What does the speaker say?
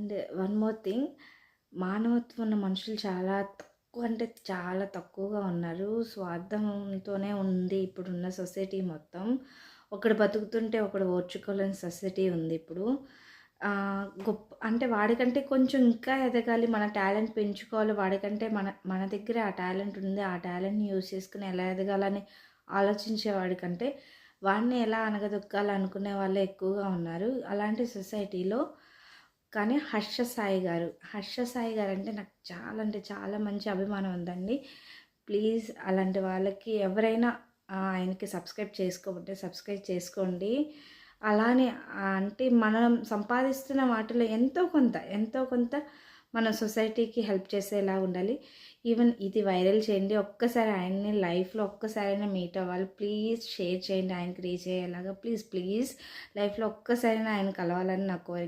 And one more thing, మానవత్వం ఉన్న మనుషులు చాలా తక్కువ అంటే చాలా తక్కువగా ఉన్నారు. స్వార్థంతోనే ఉంది ఇప్పుడున్న సొసైటీ మొత్తం. ఒకడు బతుకుతుంటే ఒకడు ఓర్చుకోలేని సొసైటీ ఉంది ఇప్పుడు. అంటే వాడికంటే కొంచెం ఇంకా ఎదగాలి, మన టాలెంట్ పెంచుకోవాలి, వాడికంటే మన మన దగ్గర ఆ టాలెంట్ ఉంది, ఆ టాలెంట్‌ని యూజ్ చేసుకొని ఎలా ఎదగాలని ఆలోచించేవాడికంటే, వాడిని ఎలా అణగదొక్కాలనుకునే వాళ్ళే ఎక్కువగా ఉన్నారు అలాంటి సొసైటీలో. కానీ హర్ష సాయి గారంటే నాకు చాలా అంటే చాలా మంచి అభిమానం ఉందండి. ప్లీజ్ అలాంటి వాళ్ళకి ఎవరైనా ఆయనకి సబ్స్క్రైబ్ చేసుకోకపోతే సబ్స్క్రైబ్ చేసుకోండి. అలానే అంటే మనం సంపాదిస్తున్న వాటిలో ఎంతో కొంత మన సొసైటీకి హెల్ప్ చేసేలా ఉండాలి. ఈవెన్ ఇది వైరల్ చేయండి. ఒక్కసారి ఆయన్ని లైఫ్‌లో ఒక్కసారైనా మీట్ అవ్వాలి. ప్లీజ్ షేర్ చేయండి ఆయనకి రీచ్ అయ్యేలాగా. ప్లీజ్ లైఫ్‌లో ఒక్కసారైనా ఆయన కలవాలని నా కోరిక.